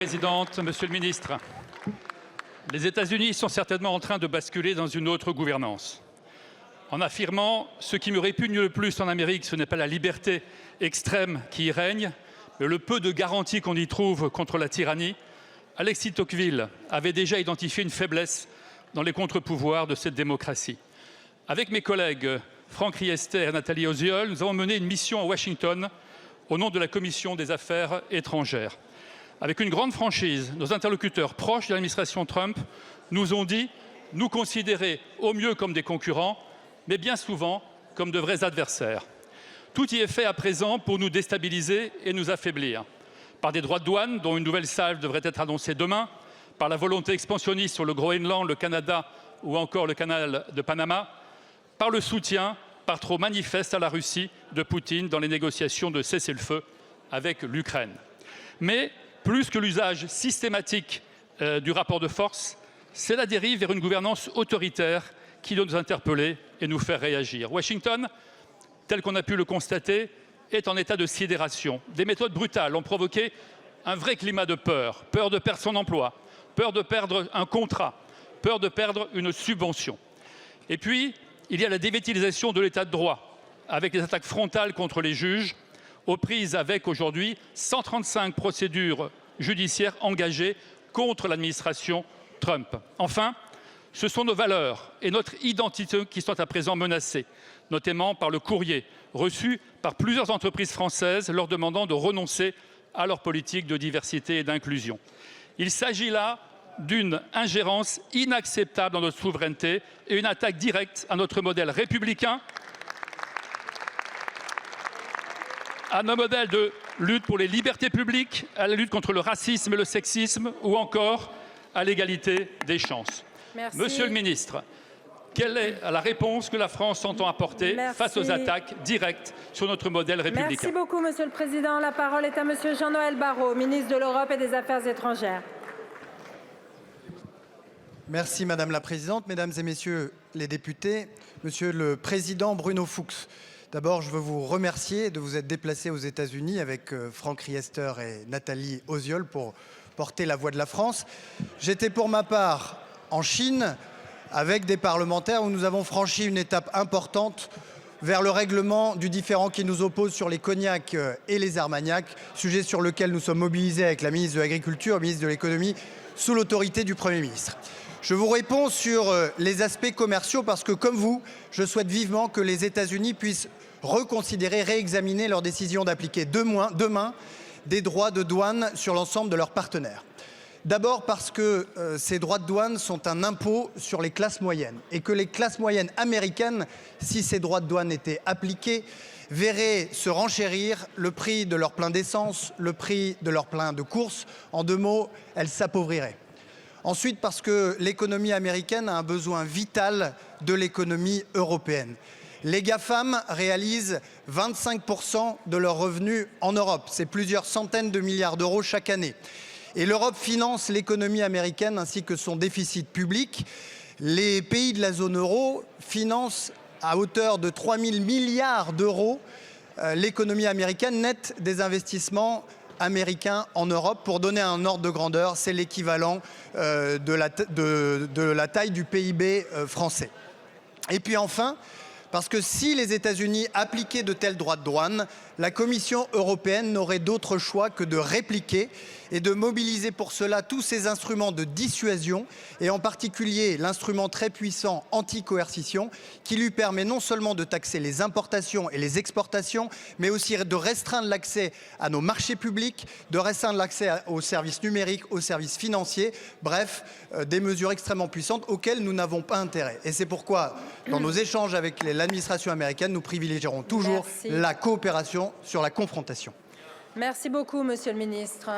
Présidente, Monsieur le Ministre, les États-Unis sont certainement en train de basculer dans une autre gouvernance. En affirmant « ce qui me répugne le plus en Amérique, ce n'est pas la liberté extrême qui y règne, mais le peu de garanties qu'on y trouve contre la tyrannie », Alexis Tocqueville avait déjà identifié une faiblesse dans les contre-pouvoirs de cette démocratie. Avec mes collègues Franck Riester et Nathalie Oziol, nous avons mené une mission à Washington au nom de la Commission des Affaires étrangères. Avec une grande franchise, nos interlocuteurs proches de l'administration Trump nous ont dit nous considérer au mieux comme des concurrents, mais bien souvent comme de vrais adversaires. Tout y est fait à présent pour nous déstabiliser et nous affaiblir. Par des droits de douane, dont une nouvelle salve devrait être annoncée demain, par la volonté expansionniste sur le Groenland, le Canada ou encore le canal de Panama, par le soutien, par trop manifeste à la Russie de Poutine dans les négociations de cessez-le-feu avec l'Ukraine. Mais plus que l'usage systématique du rapport de force, c'est la dérive vers une gouvernance autoritaire qui doit nous interpeller et nous faire réagir. Washington, tel qu'on a pu le constater, est en état de sidération. Des méthodes brutales ont provoqué un vrai climat de peur. Peur de perdre son emploi, peur de perdre un contrat, peur de perdre une subvention. Et puis, il y a la dévitalisation de l'état de droit, avec les attaques frontales contre les juges, aux prises avec aujourd'hui 135 procédures judiciaires engagées contre l'administration Trump. Enfin, ce sont nos valeurs et notre identité qui sont à présent menacées, notamment par le courrier reçu par plusieurs entreprises françaises leur demandant de renoncer à leur politique de diversité et d'inclusion. Il s'agit là d'une ingérence inacceptable dans notre souveraineté et une attaque directe à notre modèle républicain, à nos modèles de lutte pour les libertés publiques, à la lutte contre le racisme et le sexisme ou encore à l'égalité des chances. Merci. Monsieur le ministre, quelle est la réponse que la France entend apporter face aux attaques directes sur notre modèle républicain? Merci beaucoup, Monsieur le Président. La parole est à Monsieur Jean-Noël Barrot, ministre de l'Europe et des Affaires étrangères. Merci Madame la Présidente, Mesdames et Messieurs les députés, Monsieur le Président Bruno Fuchs. D'abord, je veux vous remercier de vous être déplacé aux États-Unis avec Franck Riester et Nathalie Oziol pour porter la voix de la France. J'étais pour ma part en Chine avec des parlementaires où nous avons franchi une étape importante vers le règlement du différend qui nous oppose sur les cognacs et les armagnacs, sujet sur lequel nous sommes mobilisés avec la ministre de l'Agriculture, le ministre de l'Économie, sous l'autorité du Premier ministre. Je vous réponds sur les aspects commerciaux parce que, comme vous, je souhaite vivement que les États-Unis puissent reconsidérer, réexaminer leur décision d'appliquer demain des droits de douane sur l'ensemble de leurs partenaires. D'abord parce que ces droits de douane sont un impôt sur les classes moyennes et que les classes moyennes américaines, si ces droits de douane étaient appliqués, verraient se renchérir le prix de leur plein d'essence, le prix de leur plein de courses. En deux mots, elles s'appauvriraient. Ensuite, parce que l'économie américaine a un besoin vital de l'économie européenne. Les GAFAM réalisent 25% de leurs revenus en Europe. C'est plusieurs centaines de milliards d'euros chaque année. Et l'Europe finance l'économie américaine ainsi que son déficit public. Les pays de la zone euro financent à hauteur de 3 000 milliards d'euros l'économie américaine nette des investissements américains en Europe. Pour donner un ordre de grandeur, c'est l'équivalent de la taille du PIB français. Et puis enfin, parce que si les États-Unis appliquaient de tels droits de douane, la Commission européenne n'aurait d'autre choix que de répliquer et de mobiliser pour cela tous ces instruments de dissuasion et en particulier l'instrument très puissant anti-coercition qui lui permet non seulement de taxer les importations et les exportations, mais aussi de restreindre l'accès à nos marchés publics, de restreindre l'accès aux services numériques, aux services financiers, bref, des mesures extrêmement puissantes auxquelles nous n'avons pas intérêt. Et c'est pourquoi, dans nos échanges avec l'administration américaine, nous privilégierons toujours la coopération sur la confrontation. Merci beaucoup, Monsieur le Ministre.